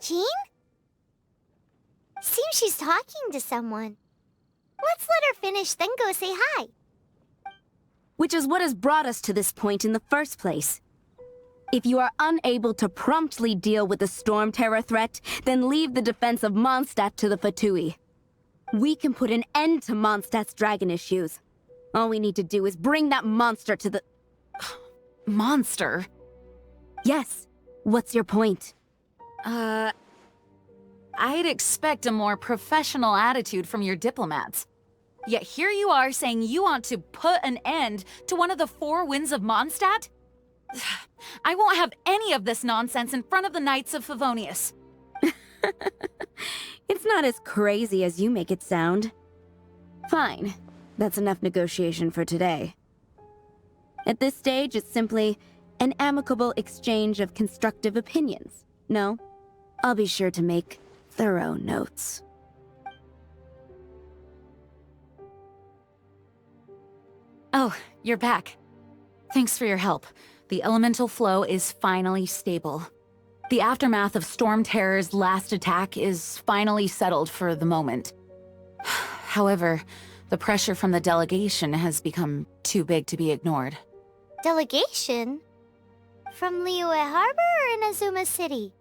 Jean? Seems she's talking to someone. Let's let her finish, then go say hi. Which is what has brought us to this point in the first place. If you are unable to promptly deal with the Storm Terror threat, then leave the defense of Mondstadt to the Fatui. We can put an end to Mondstadt's dragon issues. All we need to do is bring that monster to the... Monster? Yes. What's your point? I'd expect a more professional attitude from your diplomats. Yet here you are saying you want to put an end to one of the four winds of Mondstadt? I won't have any of this nonsense in front of the Knights of Favonius. It's not as crazy as you make it sound. Fine. That's enough negotiation for today. At this stage, it's simply an amicable exchange of constructive opinions. No? I'll be sure to make thorough notes. Oh, you're back. Thanks for your help. The elemental flow is finally stable. The aftermath of Storm Terror's last attack is finally settled for the moment. However, the pressure from the delegation has become too big to be ignored. Delegation? From Liyue Harbor or Inazuma City?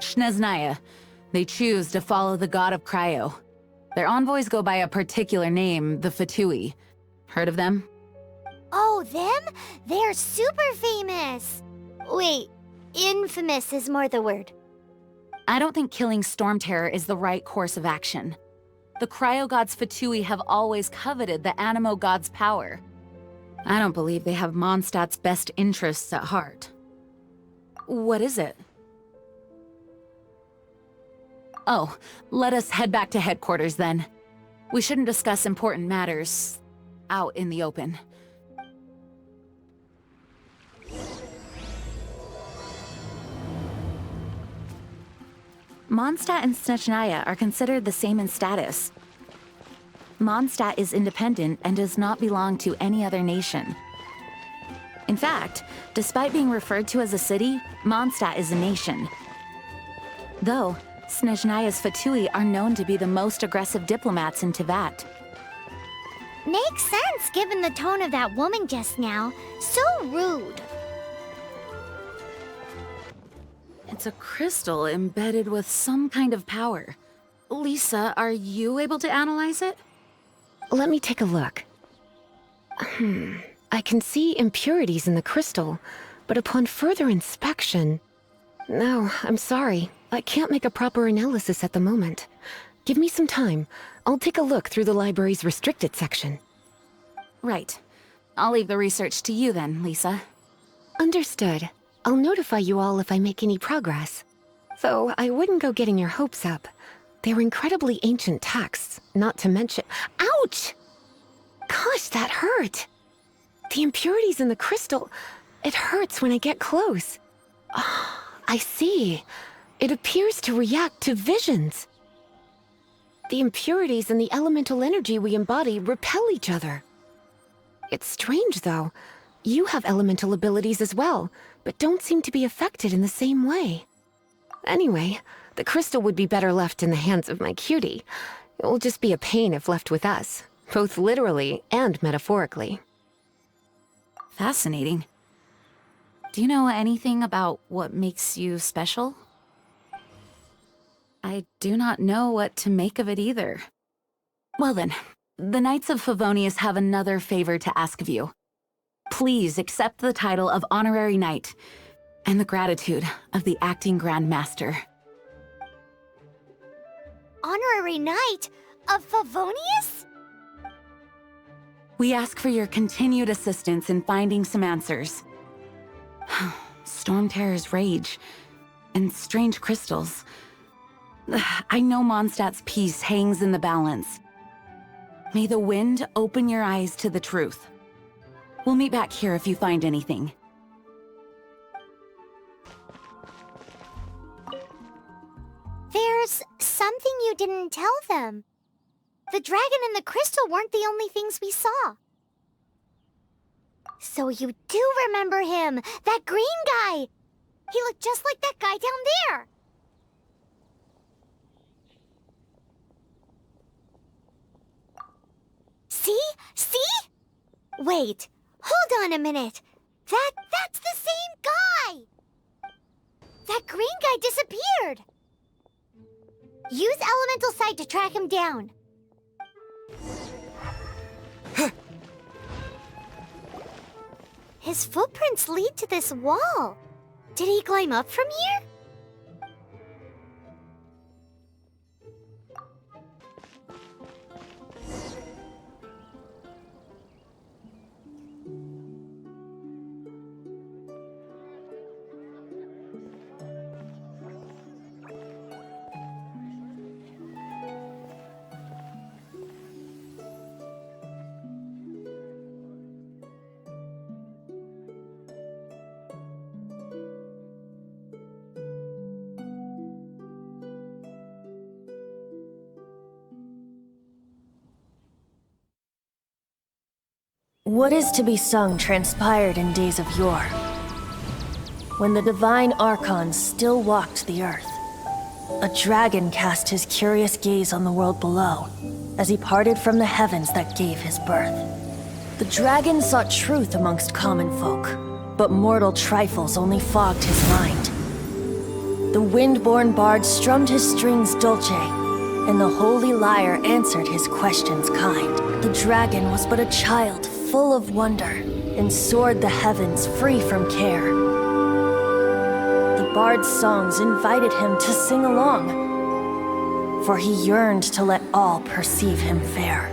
Snezhnaya. They choose to follow the god of Cryo. Their envoys go by a particular name, the Fatui. Heard of them? Oh, them? They're super famous! Wait, infamous is more the word. I don't think killing Storm Terror is the right course of action. The Cryo God's Fatui have always coveted the Animo God's power. I don't believe they have Mondstadt's best interests at heart. What is it? Oh, let us head back to headquarters then. We shouldn't discuss important matters out in the open. Mondstadt and Snezhnaya are considered the same in status. Mondstadt is independent and does not belong to any other nation. In fact, despite being referred to as a city, Mondstadt is a nation. Though, Snezhnaya's Fatui are known to be the most aggressive diplomats in Teyvat. Makes sense given the tone of that woman just now. So rude. It's a crystal embedded with some kind of power. Lisa, are you able to analyze it? Let me take a look. I can see impurities in the crystal, but upon further inspection... No, I'm sorry. I can't make a proper analysis at the moment. Give me some time. I'll take a look through the library's restricted section. Right. I'll leave the research to you then, Lisa. Understood. I'll notify you all if I make any progress. Though I wouldn't go getting your hopes up. They're incredibly ancient texts, not to mention... Ouch! Gosh, that hurt! The impurities in the crystal... It hurts when I get close. Ah, I see. It appears to react to visions. The impurities and the elemental energy we embody repel each other. It's strange, though. You have elemental abilities as well, but don't seem to be affected in the same way. Anyway, the crystal would be better left in the hands of my cutie. It will just be a pain if left with us, both literally and metaphorically. Fascinating. Do you know anything about what makes you special? I do not know what to make of it either. Well then, the Knights of Favonius have another favor to ask of you. Please accept the title of Honorary Knight and the gratitude of the Acting Grand Master. Honorary Knight of Favonius? We ask for your continued assistance in finding some answers. Storm Terror's rage and strange crystals. I know Mondstadt's peace hangs in the balance. May the wind open your eyes to the truth. We'll meet back here if you find anything. There's something you didn't tell them. The dragon and the crystal weren't the only things we saw. So you do remember him, that green guy! He looked just like that guy down there. See? See? Wait, hold on a minute. That's the same guy! That green guy disappeared! Use Elemental Sight to track him down. His footprints lead to this wall. Did he climb up from here? What is to be sung transpired in days of yore, when the divine Archons still walked the earth. A dragon cast his curious gaze on the world below, as he parted from the heavens that gave his birth. The dragon sought truth amongst common folk, but mortal trifles only fogged his mind. The wind-born bard strummed his strings dulce, and the holy lyre answered his questions kind. The dragon was but a child, full of wonder, and soared the heavens free from care. The bard's songs invited him to sing along, for he yearned to let all perceive him fair.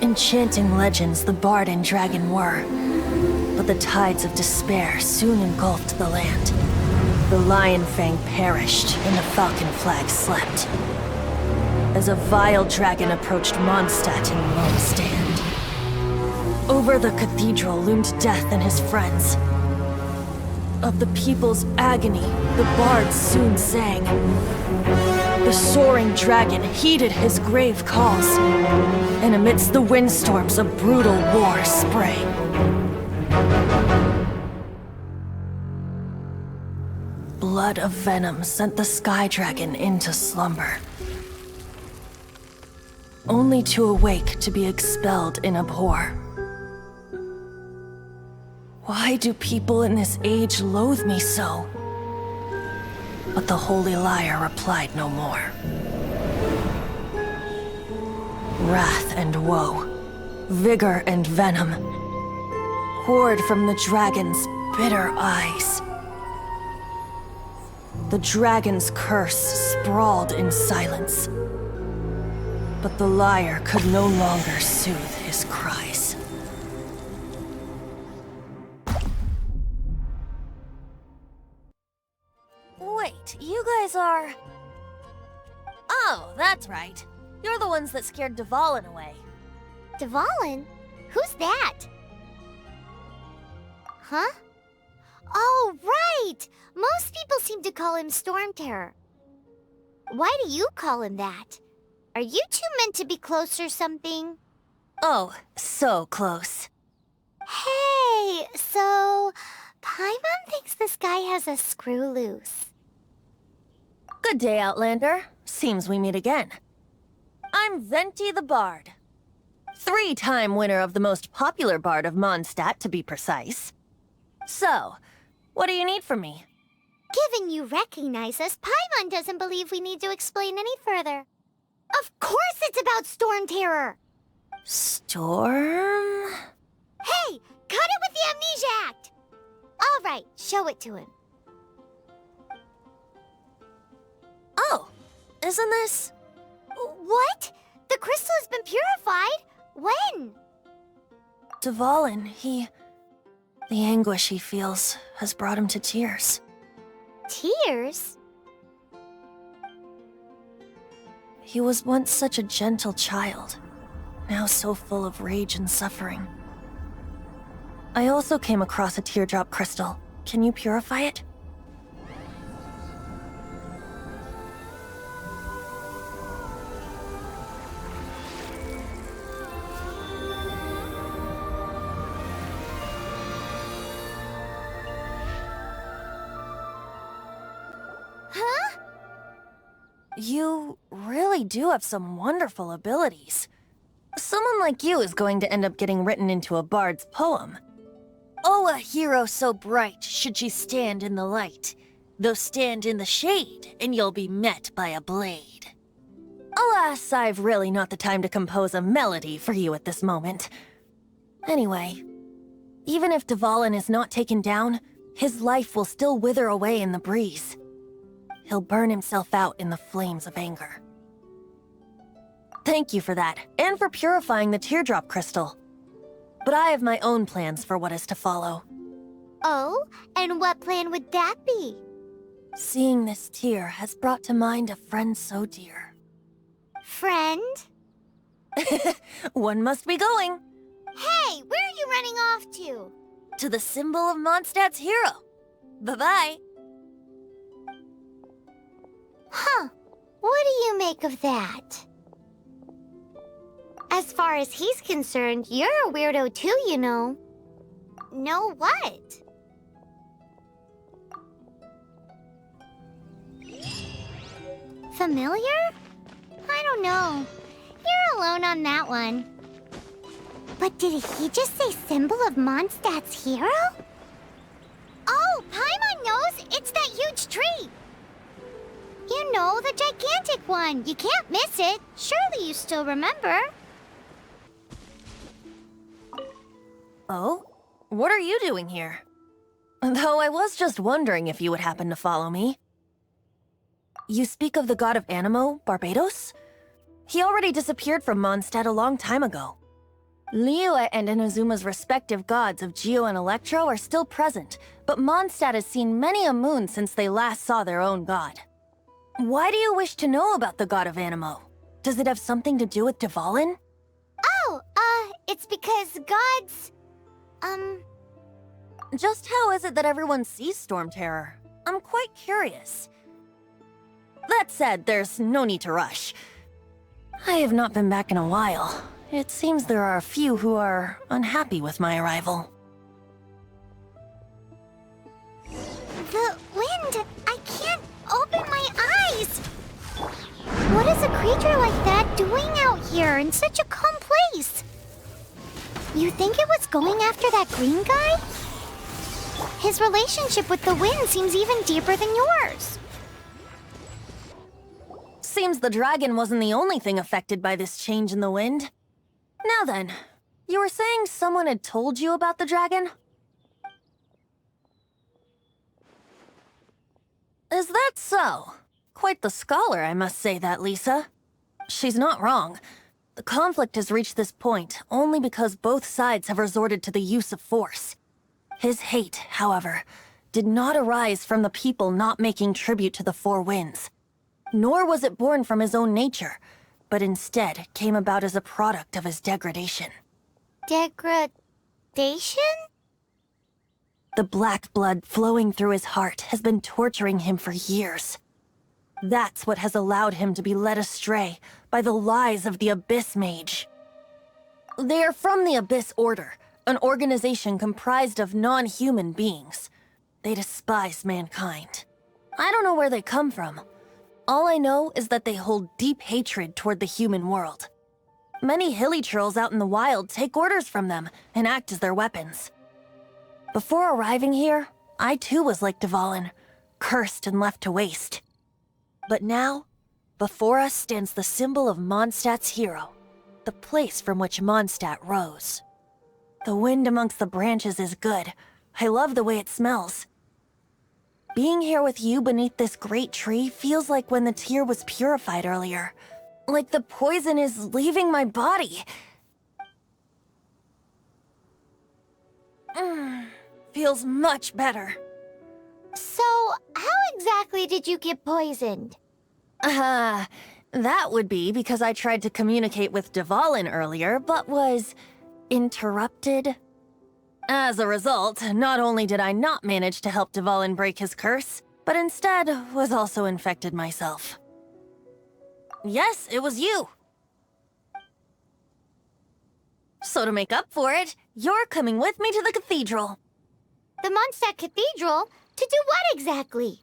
Enchanting legends the bard and dragon were, but the tides of despair soon engulfed the land. The lion fang perished, and the falcon flag slept, as a vile dragon approached Mondstadt in lone stand. Over the cathedral loomed Death and his friends. Of the people's agony, the bards soon sang. The soaring dragon heeded his grave calls, and amidst the windstorms a brutal war sprang. Blood of venom sent the sky dragon into slumber, only to awake to be expelled in abhor. Why do people in this age loathe me so? But the holy lyre replied no more. Wrath and woe, vigor and venom, poured from the dragon's bitter eyes. The dragon's curse sprawled in silence, but the lyre could no longer soothe his cries. Wait, you guys are... Oh, that's right. You're the ones that scared Dvalin away. Dvalin? Who's that? Huh? Oh, right! Most people seem to call him Storm Terror. Why do you call him that? Are you two meant to be close or something? Oh, so close. Hey, so... Paimon thinks this guy has a screw loose. Good day, Outlander. Seems we meet again. I'm Venti the Bard. 3-time winner of the most popular bard of Mondstadt, to be precise. So, what do you need from me? Given you recognize us, Paimon doesn't believe we need to explain any further. Of course it's about Storm Terror! Storm? Hey, cut it with the Amnesia Act! All right, show it to him. Oh, isn't this... What? The crystal has been purified? When? Dvalin, the anguish he feels has brought him to tears. Tears? He was once such a gentle child, now so full of rage and suffering. I also came across a teardrop crystal. Can you purify it? You really do have some wonderful abilities. Someone like you is going to end up getting written into a bard's poem. Oh, a hero so bright should she stand in the light, though stand in the shade, and you'll be met by a blade. Alas, I've really not the time to compose a melody for you at this moment. Anyway, even if Dvalin is not taken down, his life will still wither away in the breeze. He'll burn himself out in the flames of anger. Thank you for that, and for purifying the teardrop crystal. But I have my own plans for what is to follow. Oh, and what plan would that be? Seeing this tear has brought to mind a friend so dear. Friend? One must be going. Hey, where are you running off to? To the symbol of Mondstadt's hero. Bye-bye. Huh. What do you make of that? As far as he's concerned, you're a weirdo too, you know. Know what? Familiar? I don't know. You're alone on that one. But did he just say symbol of Mondstadt's hero? Oh, Paimon knows! It's that huge tree! You know, the gigantic one. You can't miss it. Surely you still remember. Oh? What are you doing here? Though I was just wondering if you would happen to follow me. You speak of the god of Animo, Barbados? He already disappeared from Mondstadt a long time ago. Liyue and Inazuma's respective gods of Geo and Electro are still present, but Mondstadt has seen many a moon since they last saw their own god. Why do you wish to know about the god of Animo? Does it have something to do with Dvalin? Oh, it's because gods... Just how is it that everyone sees Storm Terror? I'm quite curious. That said, there's no need to rush. I have not been back in a while. It seems there are a few who are unhappy with my arrival. The wind! I can't open my eyes! What is a creature like that doing out here in such a calm place? You think it was going after that green guy? His relationship with the wind seems even deeper than yours. Seems the dragon wasn't the only thing affected by this change in the wind. Now then, you were saying someone had told you about the dragon? Is that so? Quite the scholar, I must say that, Lisa. She's not wrong. The conflict has reached this point only because both sides have resorted to the use of force. His hate, however, did not arise from the people not making tribute to the Four Winds. Nor was it born from his own nature, but instead came about as a product of his degradation. Degradation? The black blood flowing through his heart has been torturing him for years. That's what has allowed him to be led astray by the lies of the Abyss Mage. They are from the Abyss Order, an organization comprised of non-human beings. They despise mankind. I don't know where they come from. All I know is that they hold deep hatred toward the human world. Many hilly trolls out in the wild take orders from them and act as their weapons. Before arriving here, I too was like Dvalin, cursed and left to waste. But now, before us stands the symbol of Mondstadt's hero, the place from which Mondstadt rose. The wind amongst the branches is good. I love the way it smells. Being here with you beneath this great tree feels like when the tear was purified earlier. Like the poison is leaving my body. Feels much better. So, how exactly did you get poisoned? That would be because I tried to communicate with Dvalin earlier, but was interrupted. As a result, not only did I not manage to help Dvalin break his curse, but instead was also infected myself. Yes, it was you. So to make up for it, you're coming with me to the cathedral. The Mondstadt Cathedral? To do what exactly?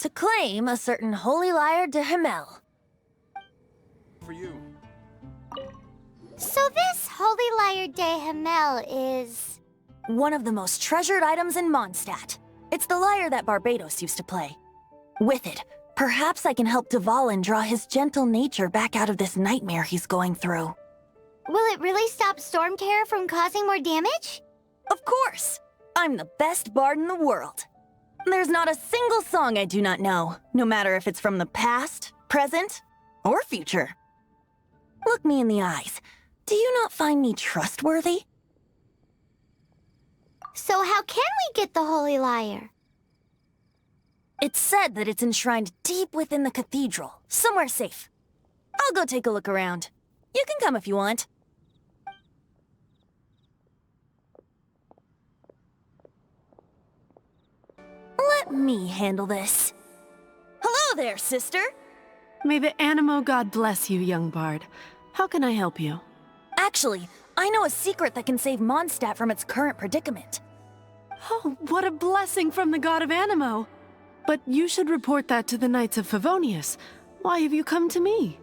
To claim a certain holy lyre de Himmel, for you. So this Holy Lyre de Himmel is... One of the most treasured items in Mondstadt. It's the lyre that Barbados used to play. With it, perhaps I can help Dvalin draw his gentle nature back out of this nightmare he's going through. Will it really stop Storm Terror from causing more damage? Of course! I'm the best bard in the world. There's not a single song I do not know, no matter if it's from the past, present, or future. Look me in the eyes. Do you not find me trustworthy? So how can we get the Holy Lyre? It's said that it's enshrined deep within the cathedral, somewhere safe. I'll go take a look around. You can come if you want. Let me handle this. Hello there, sister! May the Animo god bless you, young bard. How can I help you? Actually, I know a secret that can save Mondstadt from its current predicament. Oh, what a blessing from the god of Animo! But you should report that to the Knights of Favonius. Why have you come to me?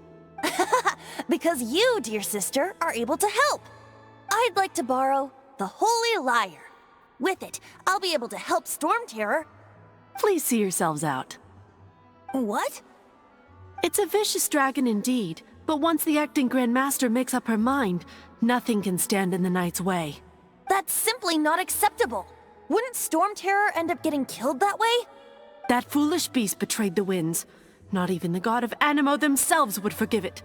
Because you, dear sister, are able to help. I'd like to borrow the Holy Lyre. With it, I'll be able to help Storm Terror. Please see yourselves out. What? It's a vicious dragon indeed, but once the acting Grand Master makes up her mind, nothing can stand in the Knight's way. That's simply not acceptable. Wouldn't Storm Terror end up getting killed that way? That foolish beast betrayed the winds. Not even the god of Animo themselves would forgive it.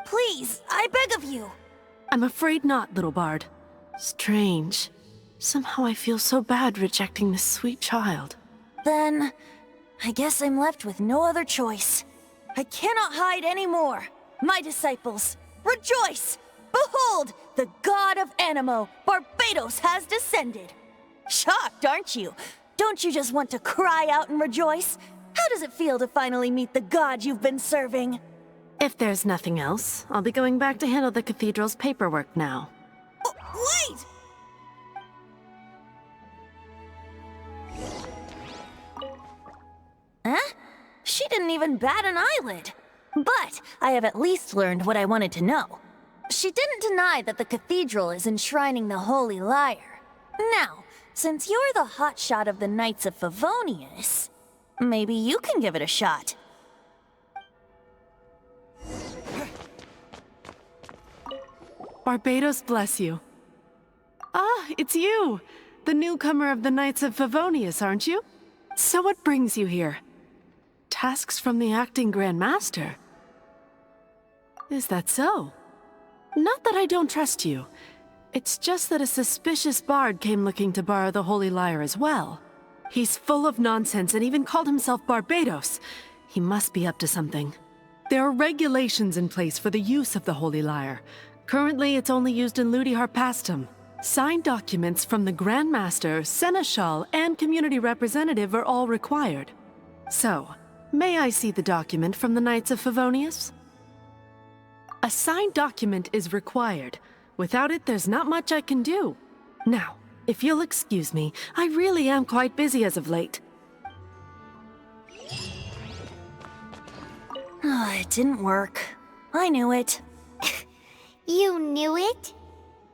Please, I beg of you. I'm afraid not, little bard. Strange. Somehow I feel so bad rejecting this sweet child. Then, I guess I'm left with no other choice. I cannot hide anymore. My disciples, rejoice! Behold, the god of Animo, Barbados, has descended. Shocked, aren't you? Don't you just want to cry out and rejoice? How does it feel to finally meet the god you've been serving? If there's nothing else, I'll be going back to handle the cathedral's paperwork now. Oh, wait! Huh? She didn't even bat an eyelid. But I have at least learned what I wanted to know. She didn't deny that the cathedral is enshrining the Holy Lyre. Now, since you're the hotshot of the Knights of Favonius, maybe you can give it a shot. Barbados bless you. Ah, it's you! The newcomer of the Knights of Favonius, aren't you? So what brings you here? Tasks from the acting Grand Master? Is that so? Not that I don't trust you. It's just that a suspicious bard came looking to borrow the Holy Lyre as well. He's full of nonsense and even called himself Barbados. He must be up to something. There are regulations in place for the use of the Holy Lyre. Currently, it's only used in Ludi Harpastum. Signed documents from the Grand Master, Seneschal, and community representative are all required. So, may I see the document from the Knights of Favonius? A signed document is required. Without it, there's not much I can do. Now, if you'll excuse me, I really am quite busy as of late. It didn't work. I knew it. You knew it?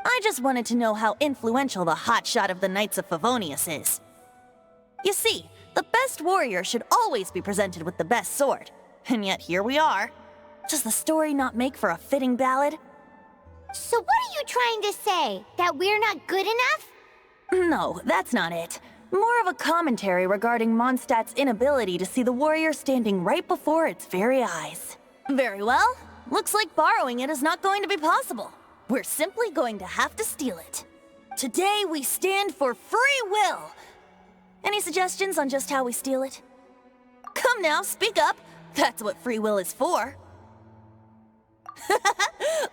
I just wanted to know how influential the hotshot of the Knights of Favonius is. You see, the best warrior should always be presented with the best sword. And yet here we are. Does the story not make for a fitting ballad? So what are you trying to say? That we're not good enough? No, that's not it. More of a commentary regarding Mondstadt's inability to see the warrior standing right before its very eyes. Very well. Looks like borrowing it is not going to be possible. We're simply going to have to steal it. Today we stand for free will. Any suggestions on just how we steal it? Come now, speak up. That's what free will is for.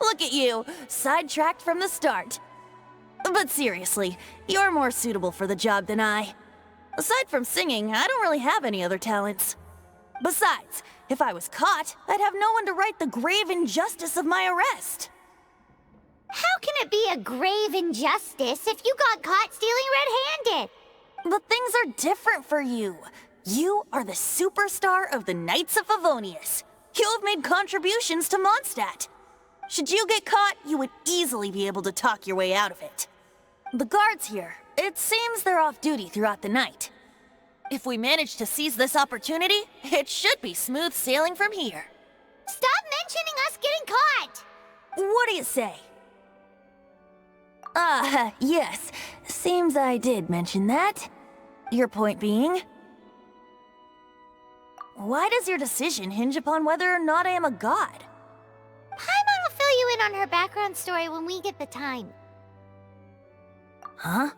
Look at you, sidetracked from the start. But seriously, you're more suitable for the job than I. Aside from singing, I don't really have any other talents. Besides, if I was caught, I'd have no one to right the grave injustice of my arrest. How can it be a grave injustice if you got caught stealing red-handed? But things are different for you. You are the superstar of the Knights of Favonius. You have made contributions to Mondstadt. Should you get caught, you would easily be able to talk your way out of it. The guards here, it seems they're off duty throughout the night. If we manage to seize this opportunity, it should be smooth sailing from here. Stop mentioning us getting caught! What do you say? Yes. Seems I did mention that. Your point being? Why does your decision hinge upon whether or not I am a god? Paimon will fill you in on her background story when we get the time. Huh?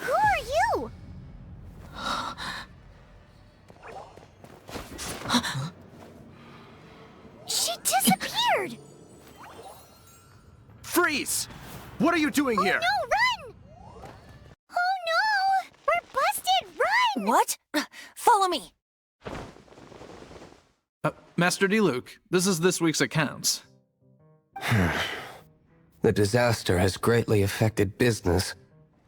Who are you? She disappeared! Freeze! What are you doing here? No, run! Oh no! We're busted! Run! What? Follow me. Master Diluc, this is this week's accounts. The disaster has greatly affected business.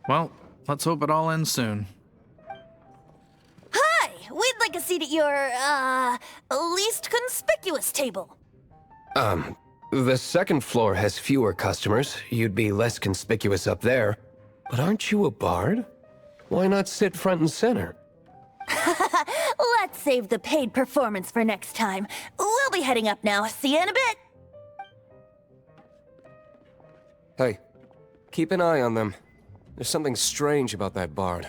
Well, let's hope it all ends soon. Hi! We'd like a seat at your, least conspicuous table. The second floor has fewer customers. You'd be less conspicuous up there. But aren't you a bard? Why not sit front and center? Let's save the paid performance for next time. We'll be heading up now. See you in a bit. Hey, keep an eye on them. There's something strange about that bard.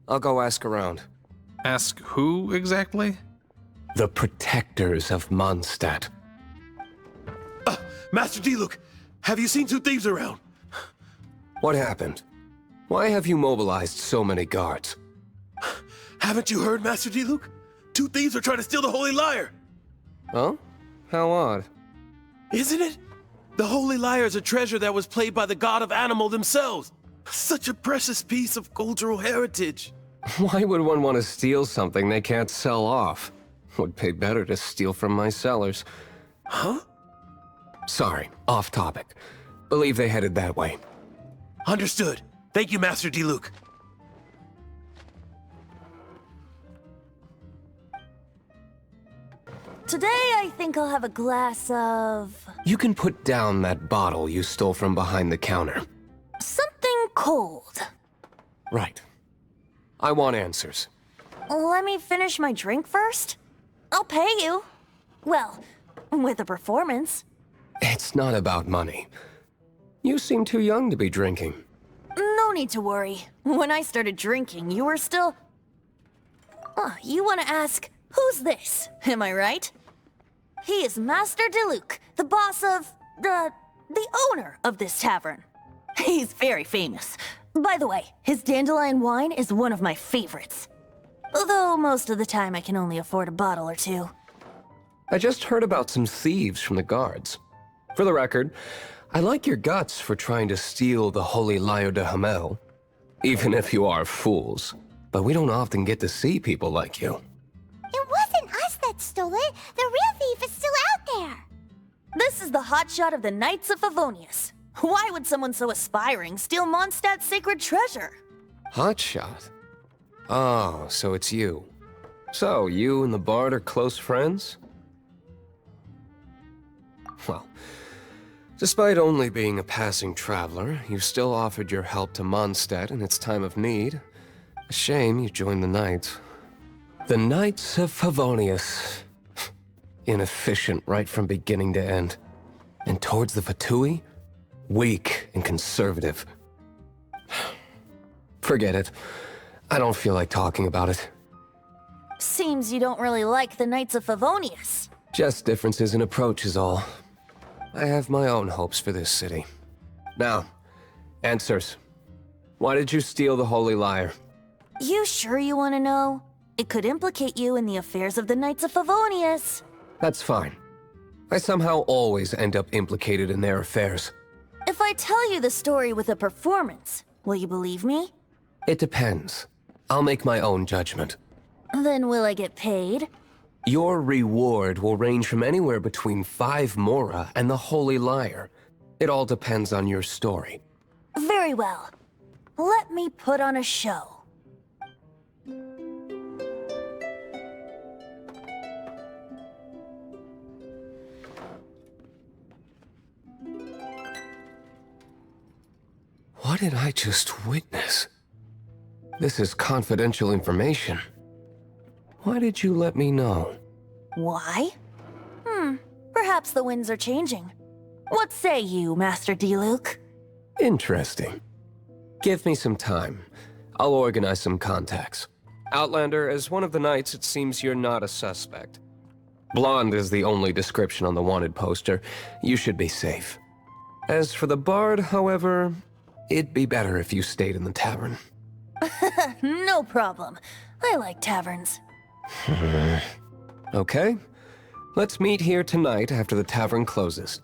I'll go ask around. Ask who exactly? The protectors of Mondstadt. Master Diluc, have you seen two thieves around? What happened? Why have you mobilized so many guards? Haven't you heard, Master Diluc? Two thieves are trying to steal the Holy Lyre. Oh? How odd. Isn't it? The Holy Lyre is a treasure that was played by the god of animal themselves. Such a precious piece of cultural heritage. Why would one want to steal something they can't sell off? Would pay better to steal from my sellers. Huh? Sorry, off topic. Believe they headed that way. Understood. Thank you, Master Diluc. Today, I think I'll have a glass of... You can put down that bottle you stole from behind the counter. something cold. Right. I want answers. Let me finish my drink first. I'll pay you. Well, with a performance. It's not about money. You seem too young to be drinking. No need to worry. When I started drinking, you were still... you want to ask, who's this? Am I right? He is Master Diluc, the boss of... the owner of this tavern. He's very famous. By the way, his dandelion wine is one of my favorites. Although most of the time I can only afford a bottle or two. I just heard about some thieves from the guards. For the record, I like your guts for trying to steal the Holy Lyre de Hamel. Even if you are fools. But we don't often get to see people like you. It wasn't us that stole it. The real thief is still out there. This is the hotshot of the Knights of Favonius. Why would someone so aspiring steal Mondstadt's sacred treasure? Hotshot? Oh, so it's you. So, you and the bard are close friends? Well, despite only being a passing traveler, you still offered your help to Mondstadt in its time of need. A shame you joined the Knights. The Knights of Favonius. Inefficient right from beginning to end. And towards the Fatui, weak and conservative. Forget it. I don't feel like talking about it. Seems you don't really like the Knights of Favonius. Just differences in approach is all. I have my own hopes for this city. Now, answers. Why did you steal the Holy Lyre? You sure you want to know? It could implicate you in the affairs of the Knights of Favonius. That's fine. I somehow always end up implicated in their affairs. If I tell you the story with a performance, will you believe me? It depends. I'll make my own judgment. Then will I get paid? Your reward will range from anywhere between 5 Mora and the Holy Liar. It all depends on your story. Very well. Let me put on a show. What did I just witness? This is confidential information. Why did you let me know? Why? Perhaps the winds are changing. What say you, Master Diluc? Interesting. Give me some time. I'll organize some contacts. Outlander, as one of the knights, it seems you're not a suspect. Blonde is the only description on the wanted poster. You should be safe. As for the bard, however, it'd be better if you stayed in the tavern. No problem. I like taverns. Okay. Let's meet here tonight after the tavern closes.